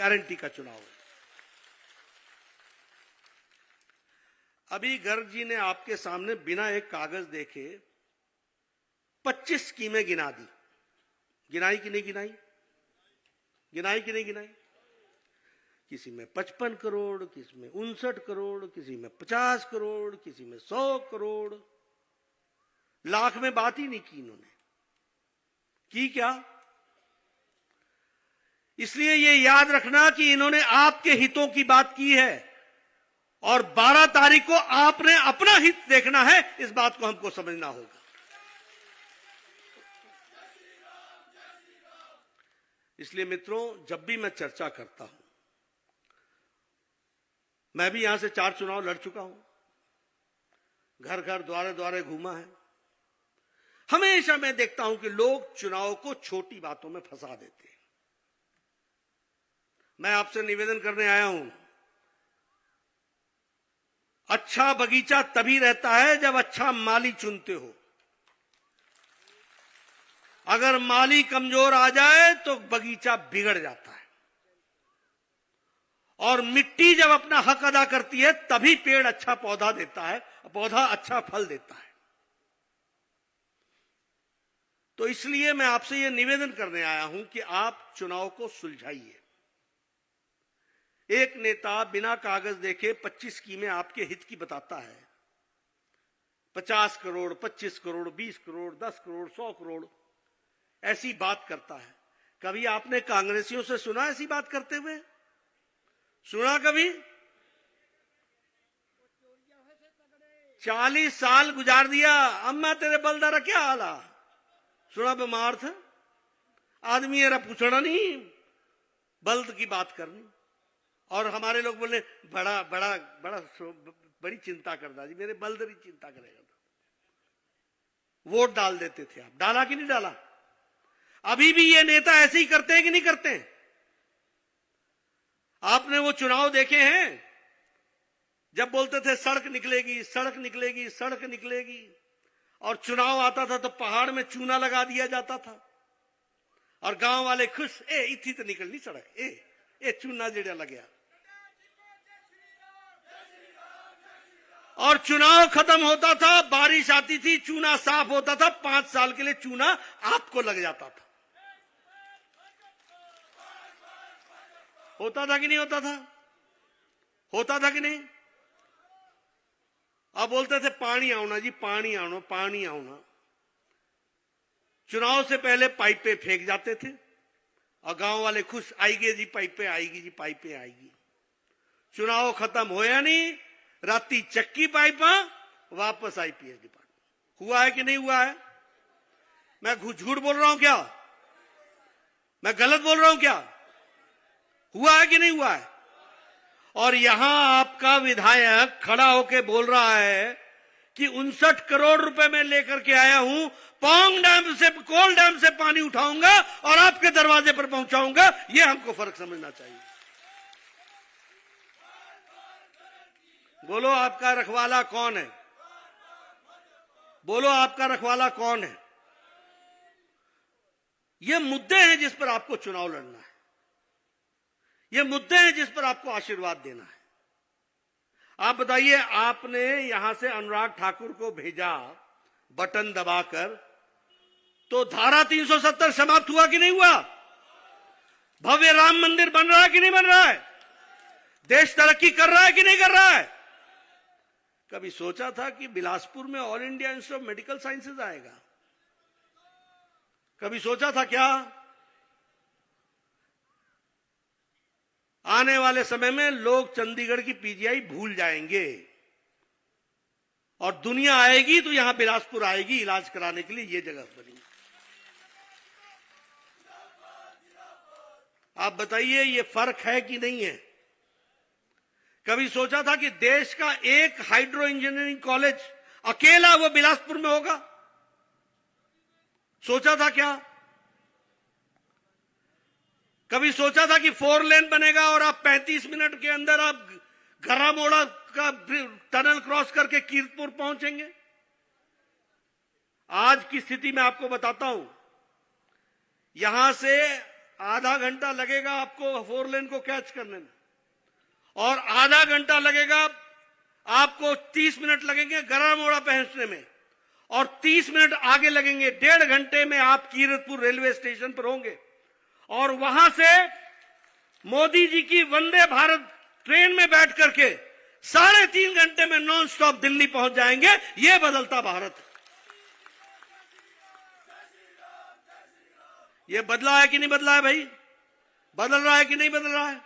Guarantee का चुनाव है। अभी गर्ग जी ने आपके सामने बिना एक कागज देखे 25 स्कीमें गिना दी। गिनाई कि नहीं गिनाई? गिनाई कि नहीं गिनाई? किसी में 55 करोड़, किसी में 59 करोड़, किसी में 50 करोड़, किसी में 100 करोड़। लाख में बात ही नहीं की इन्होंने। की क्या? इसलिए ये याद रखना कि इन्होंने आपके हितों की बात की है और 12 तारीख को आपने अपना हित देखना है। इस बात को हमको समझना होगा। इसलिए मित्रों, जब भी मैं चर्चा करता हूं, मैं भी यहां से 4 चुनाव लड़ चुका हूं, घर घर द्वारे द्वारे घूमा है। हमेशा मैं देखता हूं कि लोग चुनाव को छोटी बातों में फंसा देते हैं। मैं आपसे निवेदन करने आया हूं, अच्छा बगीचा तभी रहता है जब अच्छा माली चुनते हो। अगर माली कमजोर आ जाए तो बगीचा बिगड़ जाता है। और मिट्टी जब अपना हक अदा करती है तभी पेड़ अच्छा पौधा देता है, पौधा अच्छा फल देता है। तो इसलिए मैं आपसे यह निवेदन करने आया हूं कि आप चुनाव को सुलझाइए। एक नेता बिना कागज देखे 25 स्कीमें आपके हित की बताता है। 50 करोड़, 25 करोड़, 20 करोड़, 10 करोड़, 100 करोड़ ऐसी बात करता है। कभी आपने कांग्रेसियों से सुना ऐसी बात करते हुए? सुना कभी? 40 साल गुजार दिया, अम्मा तेरे बलदारा क्या हाला? सुना बीमार था आदमी, एरा पूछना नहीं, बल्द की बात करनी। और हमारे लोग बोले बड़ा बड़ा बड़ा बड़ी चिंता करता जी, मेरे बलदरी चिंता करेगा। वोट डाल देते थे आप, डाला कि नहीं डाला? अभी भी ये नेता ऐसे ही करते हैं कि नहीं करते हैं? आपने वो चुनाव देखे हैं जब बोलते थे सड़क निकलेगी, सड़क निकलेगी, सड़क निकलेगी, और चुनाव आता था तो पहाड़ में चूना लगा दिया जाता था और गांव वाले खुश, ए इतनी तो निकलनी सड़क, ए चूना जेड़ा लग गया। और चुनाव खत्म होता था, बारिश आती थी, चूना साफ होता था, 5 साल के लिए चूना आपको लग जाता था। होता था कि नहीं होता था? होता था कि नहीं? अब बोलते थे पानी आना जी, पानी आना, पानी आना। चुनाव से पहले पाइपें फेंक जाते थे और गांव वाले खुश, आएगी जी पाइपें, आएगी जी पाइपें आएगी। चुनाव खत्म होया नहीं, राती चक्की पाइपा, वापस आई पीएच डिपार्टमेंट। हुआ है कि नहीं हुआ है? मैं झूठ बोल रहा हूं क्या? मैं गलत बोल रहा हूं क्या? हुआ है कि नहीं हुआ है? और यहां आपका विधायक खड़ा होकर बोल रहा है कि 59 करोड़ रुपए में लेकर के आया हूं, पोंग डैम से, कोल डैम से पानी उठाऊंगा और आपके दरवाजे पर पहुंचाऊंगा। यह हमको फर्क समझना चाहिए। बोलो आपका रखवाला कौन है? बोलो आपका रखवाला कौन है? ये मुद्दे हैं जिस पर आपको चुनाव लड़ना है। ये मुद्दे हैं जिस पर आपको आशीर्वाद देना है। आप बताइए, आपने यहां से अनुराग ठाकुर को भेजा बटन दबाकर, तो धारा 370 समाप्त हुआ कि नहीं हुआ? भव्य राम मंदिर बन रहा है कि नहीं बन रहा है? देश तरक्की कर रहा है कि नहीं कर रहा है? कभी सोचा था कि बिलासपुर में all India institute of medical sciences आएगा? कभी सोचा था क्या? आने वाले समय में लोग चंडीगढ़ की पीजीआई भूल जाएंगे और दुनिया आएगी तो यहां बिलासपुर आएगी इलाज कराने के लिए। ये जगह बनी। आप बताइए, ये फर्क है कि नहीं है? कभी सोचा था कि देश का एक हाइड्रो इंजीनियरिंग कॉलेज अकेला वो बिलासपुर में होगा? सोचा था क्या? कभी सोचा था कि 4 लेन बनेगा और आप 35 मिनट के अंदर आप घरा मोड़ा का टनल क्रॉस करके कीरतपुर पहुंचेंगे? आज की स्थिति में आपको बताता हूं, यहां से आधा घंटा लगेगा आपको 4 लेन को कैच करने में, और आधा घंटा लगेगा आपको 30 मिनट लगेंगे गरा मोड़ा पहुंचने में, और 30 मिनट आगे लगेंगे। 1.5 घंटे में आप कीरतपुर रेलवे स्टेशन पर होंगे, और वहां से मोदी जी की वंदे भारत ट्रेन में बैठ करके 3.5 घंटे में नॉन स्टॉप दिल्ली पहुंच जाएंगे। यह बदलता भारत है। यह बदला है कि नहीं बदला है भाई? बदल रहा है कि नहीं बदल रहा है?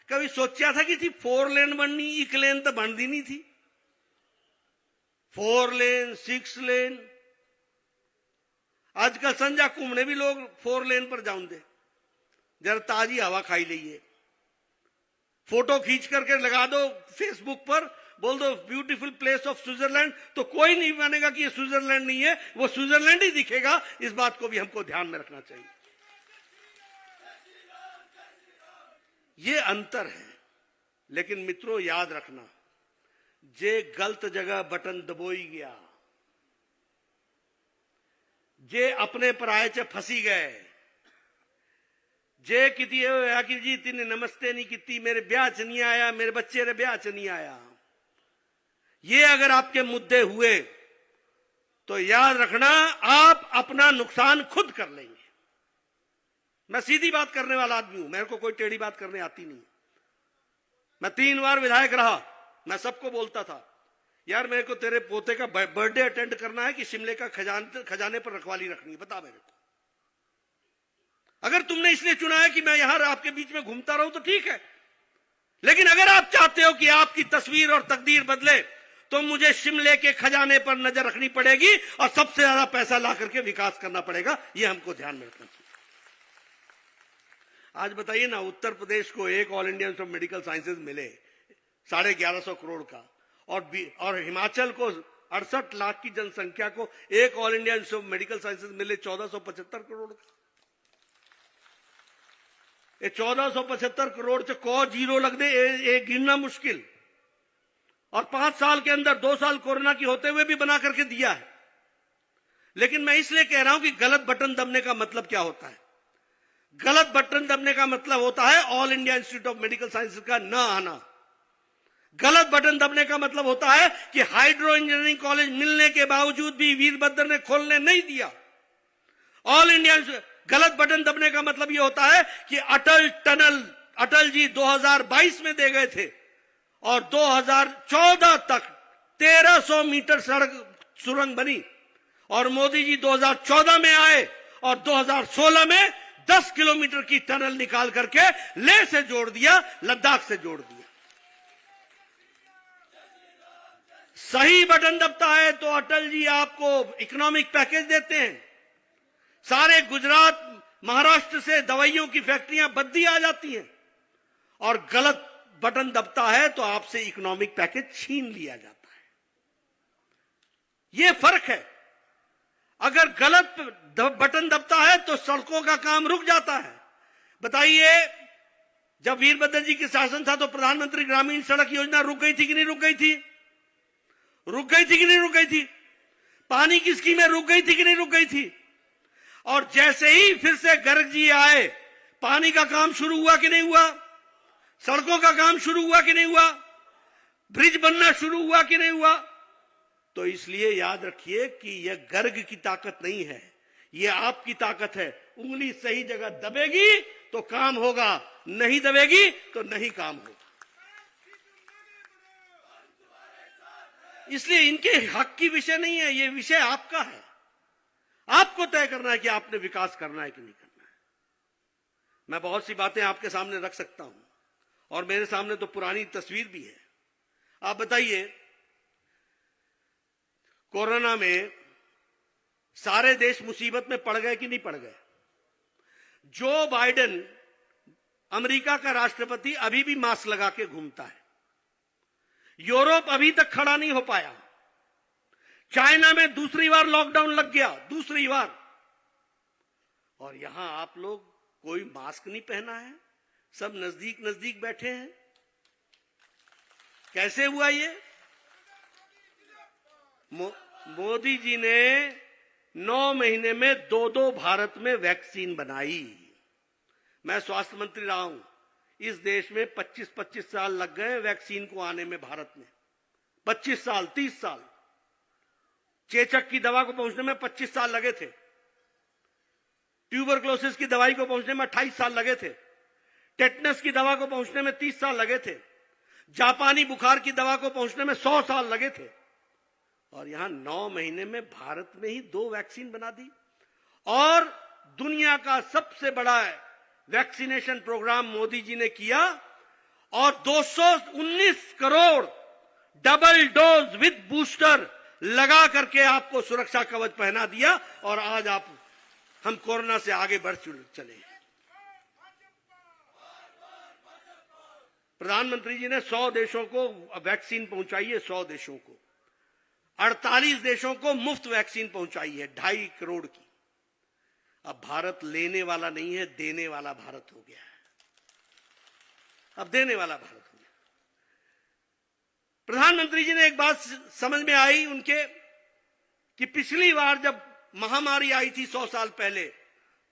कभी सोचा था कि थी 4 लेन बननी, 1 लेन तो बनती नहीं थी। 4 लेन 6 लेन, आजकल संजा घूमने भी लोग 4 लेन पर जाऊंगे, जरा ताजी हवा खाई लीजिए। फोटो खींच करके लगा दो फेसबुक पर, बोल दो ब्यूटीफुल प्लेस ऑफ स्विट्जरलैंड, तो कोई नहीं मानेगा कि ये स्विट्जरलैंड नहीं है, वो स्विट्जरलैंड ही दिखेगा। इस बात को भी हमको ध्यान में रखना चाहिए। ये अंतर है। लेकिन मित्रों याद रखना, जे गलत जगह बटन दबोई गया, जे अपने पराये च फंसी गए, जे किती आखिर जी तिने नमस्ते नहीं की, मेरे ब्याह च नहीं आया, मेरे बच्चे रे ब्याह च नहीं आया, ये अगर आपके मुद्दे हुए तो याद रखना आप अपना नुकसान खुद कर लेंगे। मैं सीधी बात करने वाला आदमी हूं, मेरे को कोई टेढ़ी बात करने आती नहीं। मैं 3 बार विधायक रहा, मैं सबको बोलता था यार मेरे को तेरे पोते का बर्थडे अटेंड करना है कि शिमले का खजाने पर रखवाली रखनी है, बता मेरे को। अगर तुमने इसलिए चुना है कि मैं यहां आपके बीच में घूमता रहूं तो ठीक है, लेकिन अगर आप चाहते हो कि आपकी तस्वीर और तकदीर बदले तो मुझे शिमले के खजाने पर नजर रखनी पड़ेगी और सबसे ज्यादा पैसा ला करके विकास करना पड़ेगा। यह हमको ध्यान में रखना चाहिए। आज बताइए ना, उत्तर प्रदेश को एक all India institute of medical sciences मिले 1150 करोड़ का, और हिमाचल को 68 लाख की जनसंख्या को एक all India institute of medical sciences मिले 1475 करोड़ का। ये 1475 करोड़ से को जीरो लग दे, ये गिनना मुश्किल। और 5 साल के अंदर 2 साल कोरोना की होते हुए भी बना करके दिया है। लेकिन मैं इसलिए कह रहा हूं कि गलत बटन दबने का मतलब क्या होता है? गलत बटन दबने का मतलब होता है all India institute of medical sciences का न आना। गलत बटन दबने का मतलब होता है कि हाइड्रो इंजीनियरिंग कॉलेज मिलने के बावजूद भी वीरभद्र ने खोलने नहीं दिया। ऑल इंडिया गलत बटन दबने का मतलब यह होता है कि अटल जी 2022 में दे गए थे, और 2014 तक 1300 मीटर सड़क सुरंग बनी, और मोदी जी 2014 में आए और 2016 में 10 किलोमीटर की टनल निकाल करके लेह से जोड़ दिया, लद्दाख से जोड़ दिया। सही बटन दबता है तो अटल जी आपको इकोनॉमिक पैकेज देते हैं, सारे गुजरात महाराष्ट्र से दवाइयों की फैक्ट्रियां बद्दी आ जाती हैं, और गलत बटन दबता है तो आपसे इकोनॉमिक पैकेज छीन लिया जाता है। यह फर्क है। अगर गलत बटन दबता है तो सड़कों का काम रुक जाता है। बताइए, जब वीरभद्र जी के शासन था तो प्रधानमंत्री ग्रामीण सड़क योजना रुक गई थी कि नहीं रुक गई थी? रुक गई थी कि नहीं रुक गई थी? पानी की स्कीमें रुक गई थी कि नहीं रुक गई थी? और जैसे ही फिर से गर्ग जी आए, पानी का काम शुरू हुआ कि नहीं हुआ? सड़कों का काम शुरू हुआ कि नहीं हुआ? ब्रिज बनना शुरू हुआ कि नहीं हुआ? तो इसलिए याद रखिए कि यह गर्ग की ताकत नहीं है, यह आपकी ताकत है। उंगली सही जगह दबेगी तो काम होगा, नहीं दबेगी तो नहीं काम होगा। इसलिए इनके हक की विषय नहीं है, यह विषय आपका है। आपको तय करना है कि आपने विकास करना है कि नहीं करना है। मैं बहुत सी बातें आपके सामने रख सकता हूं, और मेरे सामने तो पुरानी तस्वीर भी है। आप बताइए, कोरोना में सारे देश मुसीबत में पड़ गए कि नहीं पड़ गए? जो बाइडेन अमेरिका का राष्ट्रपति अभी भी मास्क लगा के घूमता है। यूरोप अभी तक खड़ा नहीं हो पाया। चाइना में दूसरी बार लॉकडाउन लग गया, दूसरी बार, और यहां आप लोग कोई मास्क नहीं पहना है, सब नजदीक नजदीक बैठे हैं। कैसे हुआ ये? मोदी जी ने 9 महीने में 2 भारत में वैक्सीन बनाई, मैं स्वास्थ्य मंत्री रहा हूं। इस देश में 25-25 साल लग गए वैक्सीन को आने में, भारत में 25 साल, 30 साल। चेचक की दवा को पहुंचने में 25 साल लगे थे। ट्यूबरक्लोसिस की दवाई को पहुंचने में 28 साल लगे थे। टेटनस की दवा को पहुंचने में 30 साल लगे थे। जापानी बुखार की दवा को पहुंचने में 100 साल लगे थे। और यहां 9 महीने में भारत में ही 2 वैक्सीन बना दी। और दुनिया का सबसे बड़ा वैक्सीनेशन प्रोग्राम मोदी जी ने किया और 219 crore double dose with booster लगा करके आपको सुरक्षा कवच पहना दिया। और आज हम कोरोना से आगे बढ़ चले। प्रधानमंत्री जी ने 100 देशों को वैक्सीन पहुंचाई है। 100 देशों को 48 देशों को मुफ्त वैक्सीन पहुंचाई है, 2.5 करोड़ की। अब भारत लेने वाला नहीं है, देने वाला भारत हो गया है। अब देने वाला भारत हो गया। प्रधानमंत्री जी ने एक बात समझ में आई उनके कि पिछली बार जब महामारी आई थी 100 साल पहले,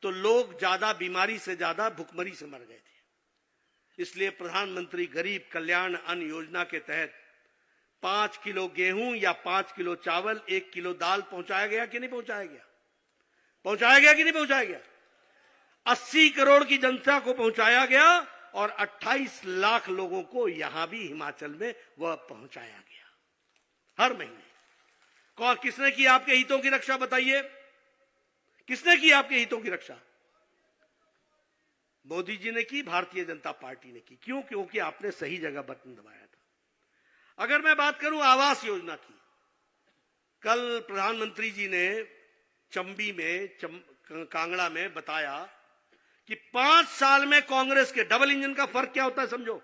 तो लोग ज्यादा बीमारी से ज्यादा भुखमरी से मर गए थे। इसलिए प्रधानमंत्री गरीब कल्याण अन्न योजना के तहत 5 किलो गेहूं या 5 किलो चावल, 1 किलो दाल पहुंचाया गया कि नहीं पहुंचाया गया? पहुंचाया गया कि नहीं पहुंचाया गया? 80 करोड़ की जनता को पहुंचाया गया और 28 लाख लोगों को यहां भी हिमाचल में वह पहुंचाया गया हर महीने। कौन, किसने की आपके हितों की रक्षा? बताइए, किसने की आपके हितों की रक्षा? मोदी जी ने की, भारतीय जनता पार्टी ने की। क्यों? क्योंकि आपने सही जगह बटन दबाया था। अगर मैं बात करूं आवास योजना की, कल प्रधानमंत्री जी ने चंबी में, कांगड़ा में बताया कि 5 साल में कांग्रेस के, डबल इंजन का फर्क क्या होता है समझो,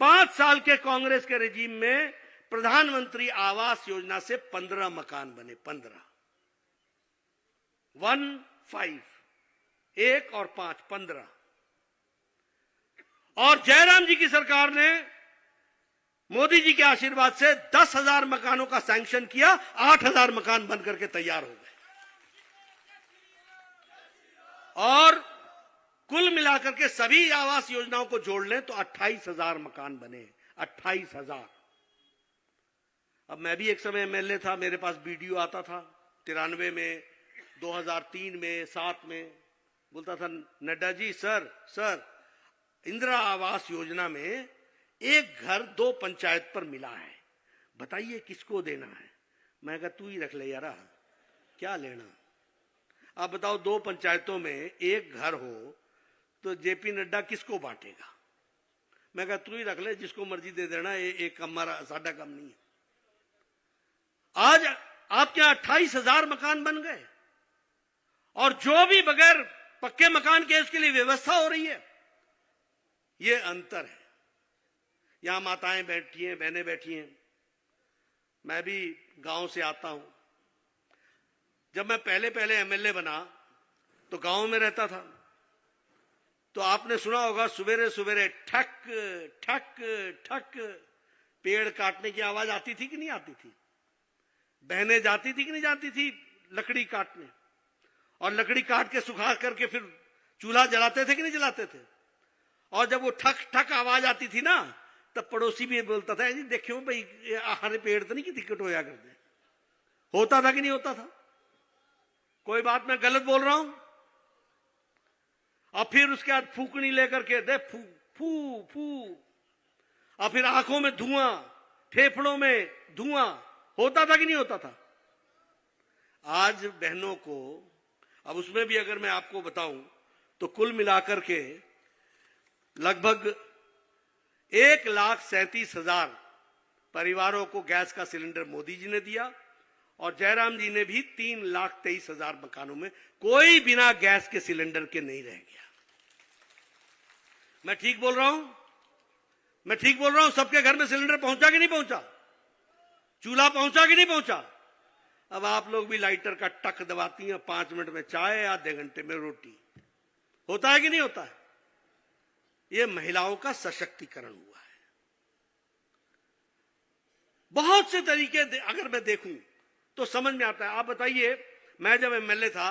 5 साल के कांग्रेस के रेजिम में प्रधानमंत्री आवास योजना से 15 मकान बने। 15 15 1 और 5 15। और जयराम जी की सरकार ने मोदी जी के आशीर्वाद से 10,000 मकानों का सैंक्शन किया। 8,000 मकान बनकर के तैयार हो गए। और कुल मिलाकर के सभी आवास योजनाओं को जोड़ लें तो 28,000 मकान बने। 28,000। अब मैं भी एक समय एमएलए था, मेरे पास वीडियो आता था 93 में, 2003 में, 7 में। बोलता था नड्डा जी, सर इंदिरा आवास योजना में एक घर 2 पंचायत पर मिला है, बताइए किसको देना है? मैं कहा तू ही रख ले यार, क्या लेना। आप बताओ 2 पंचायतों में एक घर हो तो जेपी नड्डा किसको बांटेगा? मैं कहा तू ही रख ले, जिसको मर्जी दे देना, एक हमारा साडा काम नहीं है। आज आपके 28,000 मकान बन गए और जो भी बगैर पक्के मकान के उसके लिए व्यवस्था हो रही है। ये अंतर है। यहां माताएं बैठी हैं, बहनें बैठी हैं। मैं भी गांव से आता हूं। जब मैं पहले एमएलए बना तो गांव में रहता था, तो आपने सुना होगा सवेरे सवेरे ठक ठक ठक पेड़ काटने की आवाज आती थी कि नहीं आती थी? बहनें जाती थी कि नहीं जाती थी लकड़ी काटने? और लकड़ी काट के सुखा करके फिर चूल्हा जलाते थे कि नहीं जलाते थे? और जब वो ठक ठक आवाज आती थी ना, तब पड़ोसी भी बोलता था जी देखियो भाई हरे पेड़ तो नहीं कि दिक्कत होया करते। होता था कि नहीं होता था? कोई बात मैं गलत बोल रहा हूं? और फिर उसके बाद फूकनी लेकर के दे फू फू फू, और फिर आंखों में धुआं, फेफड़ों में धुआं। होता था कि नहीं होता था? आज बहनों को, अब उसमें भी अगर मैं आपको बताऊं तो कुल मिलाकर के लगभग 1,37,000 परिवारों को गैस का सिलेंडर मोदी जी ने दिया और जयराम जी ने भी 3,23,000 मकानों में कोई बिना गैस के सिलेंडर के नहीं रह गया। मैं ठीक बोल रहा हूं? मैं ठीक बोल रहा हूं? सबके घर में सिलेंडर पहुंचा कि नहीं पहुंचा? चूल्हा पहुंचा कि नहीं पहुंचा? अब आप लोग भी लाइटर का टक दबाती हैं, 5 मिनट में चाय, आधे घंटे में रोटी। होता है कि नहीं होता है? ये महिलाओं का सशक्तिकरण हुआ है। बहुत से तरीके अगर मैं देखूं तो समझ में आता है। आप बताइए, मैं जब एमएलए था